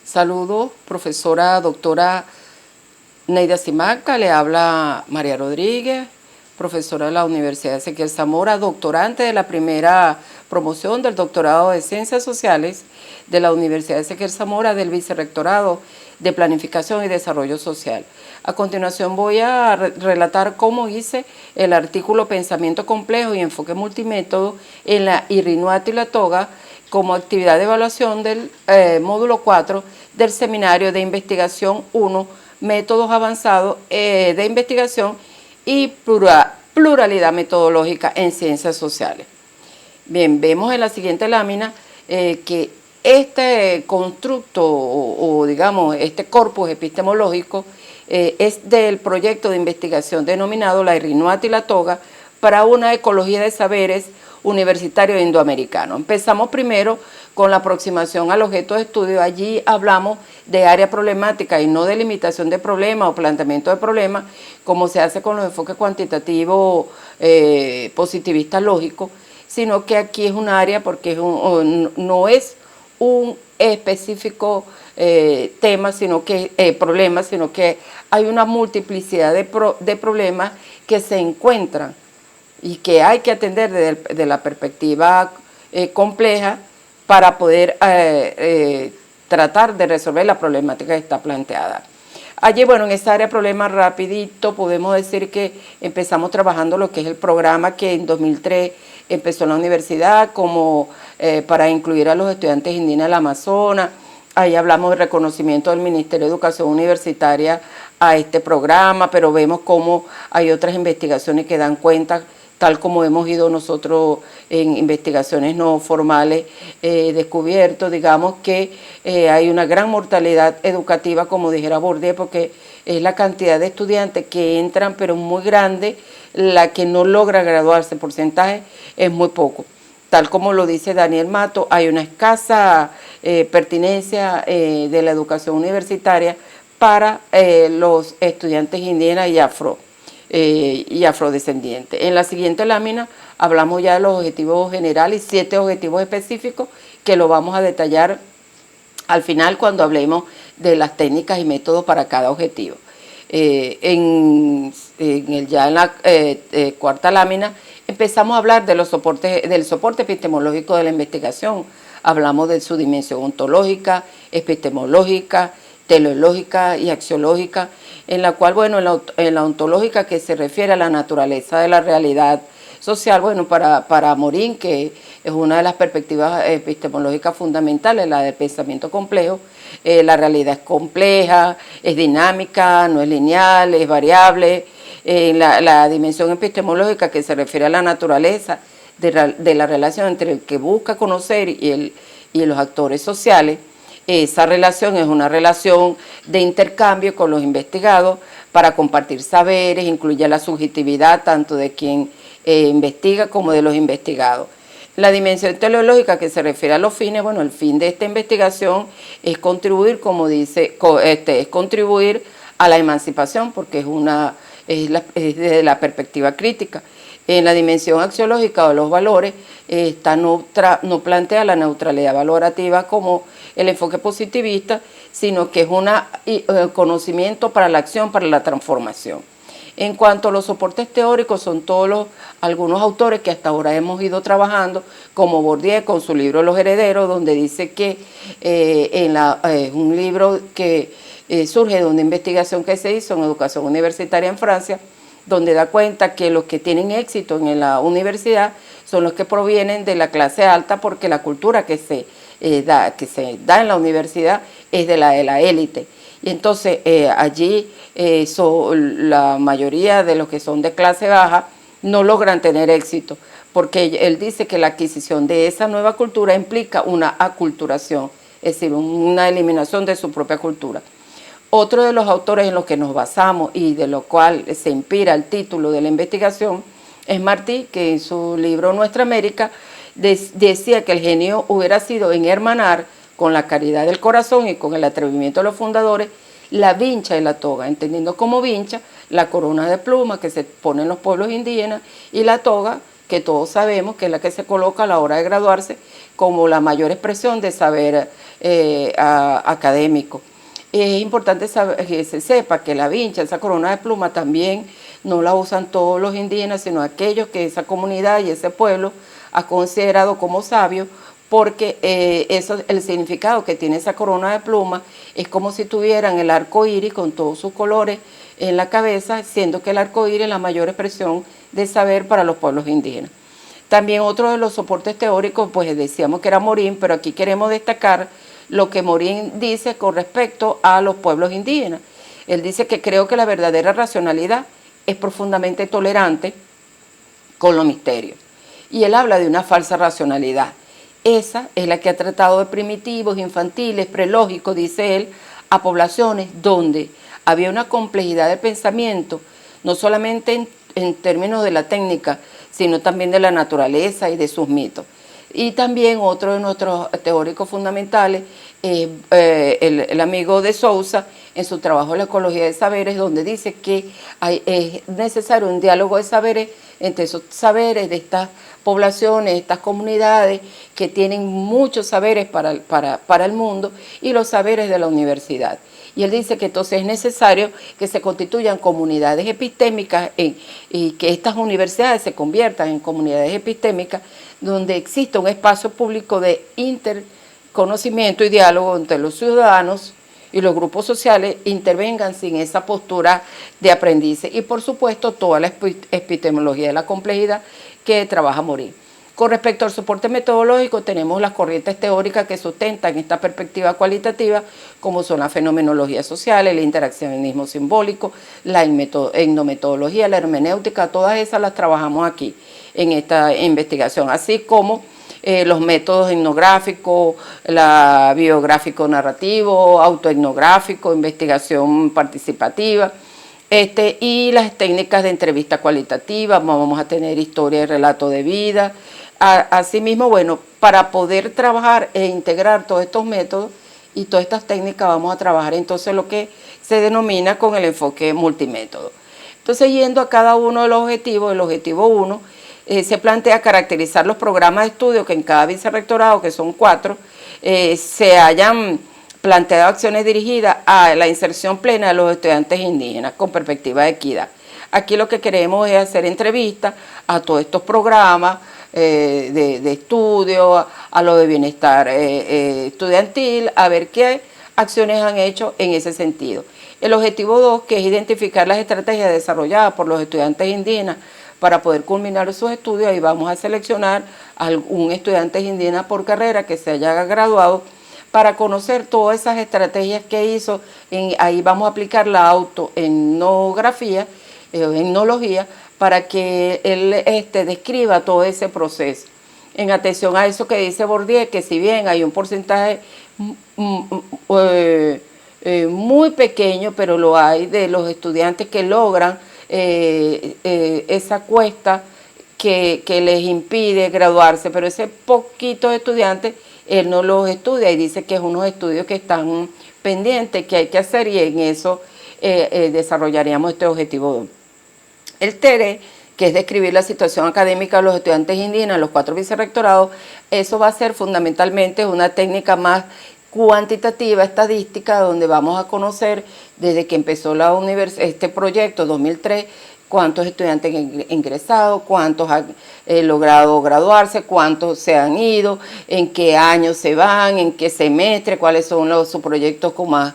Saludos, profesora doctora Neida Simaca, le habla María Rodríguez, profesora de la Universidad Ezequiel Zamora, doctorante de la primera promoción del doctorado de Ciencias Sociales de la Universidad Ezequiel Zamora del Vicerrectorado de Planificación y Desarrollo Social. A continuación voy a relatar cómo hice el artículo Pensamiento Complejo y Enfoque Multimétodo en la Irrinuata y la Toga como actividad de evaluación del módulo 4 del Seminario de Investigación 1, Métodos Avanzados de Investigación y Pluralidad Metodológica en Ciencias Sociales. Bien, vemos en la siguiente lámina que este constructo o digamos este corpus epistemológico es del proyecto de investigación denominado La Irrinuata y la Toga para una ecología de saberes universitario indoamericano. Empezamos primero con la aproximación al objeto de estudio. Allí hablamos de área problemática y no de limitación de problemas o planteamiento de problemas, como se hace con los enfoques cuantitativos positivistas lógicos, sino que aquí es un área porque no es un específico tema, sino que problemas, sino que hay una multiplicidad de problemas que se encuentran y que hay que atender desde la perspectiva compleja para poder tratar de resolver la problemática que está planteada. Allí, bueno, en esa área de problemas rapidito podemos decir que empezamos trabajando lo que es el programa que en 2003 empezó en la universidad como para incluir a los estudiantes indígenas del Amazonas. Ahí hablamos de reconocimiento del Ministerio de Educación Universitaria a este programa, pero vemos cómo hay otras investigaciones que dan cuenta, tal como hemos ido nosotros en investigaciones no formales descubierto, digamos que hay una gran mortalidad educativa, como dijera Bourdieu, porque es la cantidad de estudiantes que entran, pero es muy grande, la que no logra graduarse, el porcentaje es muy poco. Tal como lo dice Daniel Mato, hay una escasa pertinencia de la educación universitaria para los estudiantes indígenas y afrodescendientes. En la siguiente lámina hablamos ya de los objetivos generales y 7 objetivos específicos que lo vamos a detallar al final cuando hablemos de las técnicas y métodos para cada objetivo. En la cuarta lámina empezamos a hablar de del soporte epistemológico de la investigación. Hablamos de su dimensión ontológica, epistemológica, teleológica y axiológica, en la cual, bueno, en la ontológica, que se refiere a la naturaleza de la realidad social, bueno, para Morin, que es una de las perspectivas epistemológicas fundamentales, la del pensamiento complejo, la realidad es compleja, es dinámica, no es lineal, es variable. La dimensión epistemológica, que se refiere a la naturaleza de la relación entre el que busca conocer y los actores sociales. Esa relación es una relación de intercambio con los investigados para compartir saberes, incluye la subjetividad tanto de quien investiga como de los investigados. La dimensión teleológica, que se refiere a los fines, bueno, el fin de esta investigación es contribuir, como dice, es contribuir a la emancipación, porque es desde la perspectiva crítica. En la dimensión axiológica de los valores, esta no plantea la neutralidad valorativa como el enfoque positivista, sino que es un conocimiento para la acción, para la transformación. En cuanto a los soportes teóricos, son algunos autores que hasta ahora hemos ido trabajando, como Bourdieu con su libro Los Herederos, donde dice que un libro que surge de una investigación que se hizo en educación universitaria en Francia, donde da cuenta que los que tienen éxito en la universidad son los que provienen de la clase alta, porque la cultura que se da en la universidad es de la élite. Y entonces allí la mayoría de los que son de clase baja no logran tener éxito, porque él dice que la adquisición de esa nueva cultura implica una aculturación, es decir, una eliminación de su propia cultura. Otro de los autores en los que nos basamos y de lo cual se inspira el título de la investigación es Martí, que en su libro Nuestra América decía que el genio hubiera sido en hermanar con la caridad del corazón y con el atrevimiento de los fundadores la vincha y la toga, entendiendo como vincha la corona de plumas que se pone en los pueblos indígenas y la toga que todos sabemos que es la que se coloca a la hora de graduarse como la mayor expresión de saber académico. Es importante que se sepa que la vincha, esa corona de pluma, también no la usan todos los indígenas, sino aquellos que esa comunidad y ese pueblo ha considerado como sabio, porque el significado que tiene esa corona de pluma es como si tuvieran el arco iris con todos sus colores en la cabeza, siendo que el arco iris es la mayor expresión de saber para los pueblos indígenas. También otro de los soportes teóricos, pues decíamos que era Morín, pero aquí queremos destacar lo que Morín dice con respecto a los pueblos indígenas. Él dice que creo que la verdadera racionalidad es profundamente tolerante con los misterios. Y él habla de una falsa racionalidad. Esa es la que ha tratado de primitivos, infantiles, prelógicos, dice él, a poblaciones donde había una complejidad de pensamiento, no solamente en términos de la técnica, sino también de la naturaleza y de sus mitos. Y también otro de nuestros teóricos fundamentales, el amigo de Sousa, en su trabajo La ecología de saberes, donde dice que es necesario un diálogo de saberes entre esos saberes de estas poblaciones, estas comunidades que tienen muchos saberes para el mundo y los saberes de la universidad. Y él dice que entonces es necesario que se constituyan comunidades epistémicas y que estas universidades se conviertan en comunidades epistémicas donde exista un espacio público de interconocimiento y diálogo entre los ciudadanos y los grupos sociales intervengan sin esa postura de aprendices. Y por supuesto toda la epistemología de la complejidad que trabaja Morín. Con respecto al soporte metodológico, tenemos las corrientes teóricas que sustentan esta perspectiva cualitativa, como son la fenomenología social, el interaccionismo simbólico, la etnometodología, la hermenéutica, todas esas las trabajamos aquí en esta investigación, así como los métodos etnográficos, la biográfico narrativo, autoetnográfico, investigación participativa, y las técnicas de entrevista cualitativa. Vamos a tener historia y relato de vida. Asimismo, bueno, para poder trabajar e integrar todos estos métodos y todas estas técnicas, vamos a trabajar entonces lo que se denomina con el enfoque multimétodo. Entonces, yendo a cada uno de los objetivos, el objetivo 1 se plantea caracterizar los programas de estudio que en cada vicerrectorado, que son 4, se hayan planteado acciones dirigidas a la inserción plena de los estudiantes indígenas con perspectiva de equidad. Aquí lo que queremos es hacer entrevistas a todos estos programas de estudio, a lo de bienestar estudiantil, a ver qué acciones han hecho en ese sentido. El objetivo 2, que es identificar las estrategias desarrolladas por los estudiantes indígenas para poder culminar sus estudios. Ahí vamos a seleccionar a un estudiante indígena por carrera que se haya graduado para conocer todas esas estrategias que hizo. Ahí vamos a aplicar la autoetnografía, etnología, para que él describa todo ese proceso. En atención a eso que dice Bourdieu, que si bien hay un porcentaje muy pequeño, pero lo hay, de los estudiantes que logran esa cuesta que les impide graduarse, pero ese poquito de estudiantes él no los estudia y dice que es unos estudios que están pendientes, que hay que hacer, y en eso desarrollaríamos este objetivo. El TERE, que es describir la situación académica de los estudiantes indígenas en los 4 vicerrectorados, eso va a ser fundamentalmente una técnica más cuantitativa, estadística, donde vamos a conocer desde que empezó este proyecto 2003, cuántos estudiantes han ingresado, cuántos han logrado graduarse, cuántos se han ido, en qué año se van, en qué semestre, cuáles son sus proyectos más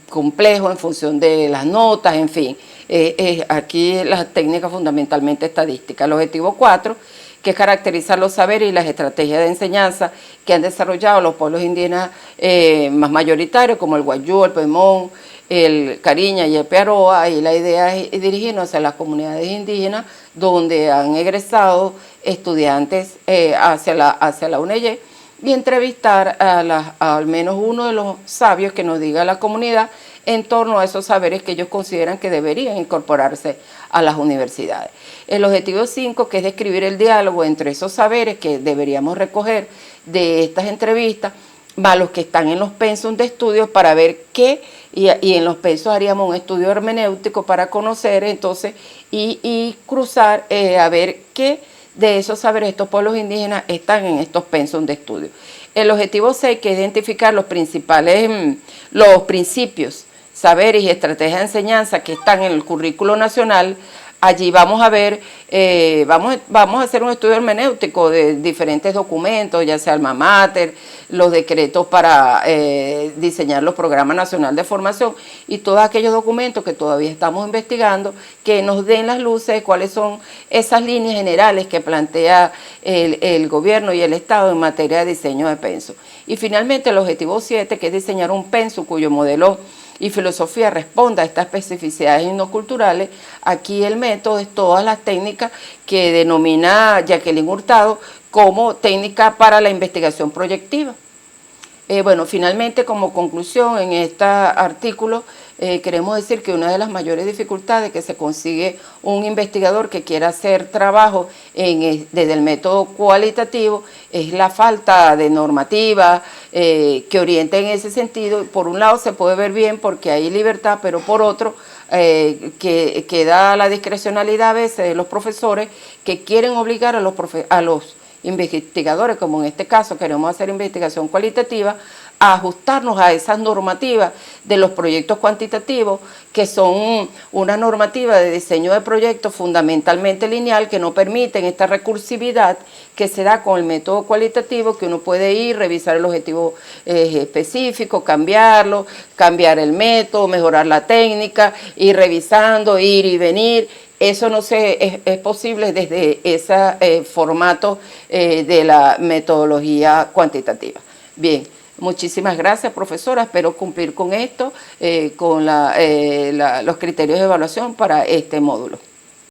complejos en función de las notas, en fin. Aquí las técnicas fundamentalmente estadísticas. El objetivo 4, que es caracterizar los saberes y las estrategias de enseñanza que han desarrollado los pueblos indígenas más mayoritarios, como el Guayú, el Pemón, el Cariña y el Pearoa. Y la idea es dirigirnos a las comunidades indígenas donde han egresado estudiantes hacia la UNEYE y entrevistar al menos uno de los sabios que nos diga la comunidad en torno a esos saberes que ellos consideran que deberían incorporarse a las universidades. El objetivo 5, que es describir el diálogo entre esos saberes que deberíamos recoger de estas entrevistas, más los que están en los pensos de estudios para ver qué, y en los pensos haríamos un estudio hermenéutico para conocer entonces y cruzar a ver qué de esos saberes estos pueblos indígenas están en estos pensos de estudio. El objetivo 6, que es identificar los principios, saberes y estrategias de enseñanza que están en el currículo nacional. Allí vamos a ver, vamos a hacer un estudio hermenéutico de diferentes documentos, ya sea alma mater, los decretos para diseñar los programas nacionales de formación y todos aquellos documentos que todavía estamos investigando que nos den las luces de cuáles son esas líneas generales que plantea el gobierno y el Estado en materia de diseño de penso. Y finalmente el objetivo 7, que es diseñar un penso cuyo modelo y filosofía responda a estas especificidades etnoculturales. Aquí el método es todas las técnicas que denomina Jacqueline Hurtado como técnica para la investigación proyectiva. Bueno, finalmente, como conclusión en este artículo, queremos decir que una de las mayores dificultades que se consigue un investigador que quiera hacer trabajo desde el método cualitativo es la falta de normativa que oriente en ese sentido. Por un lado se puede ver bien porque hay libertad, pero por otro que queda la discrecionalidad a veces de los profesores que quieren obligar a los investigadores, como en este caso queremos hacer investigación cualitativa, a ajustarnos a esas normativas de los proyectos cuantitativos, que son una normativa de diseño de proyectos fundamentalmente lineal, que no permiten esta recursividad que se da con el método cualitativo, que uno puede ir, revisar el objetivo específico, cambiarlo, cambiar el método, mejorar la técnica, ir revisando, ir y venir. Eso no es posible desde ese formato de la metodología cuantitativa. Bien, muchísimas gracias, profesora. Espero cumplir con esto, con los criterios de evaluación para este módulo.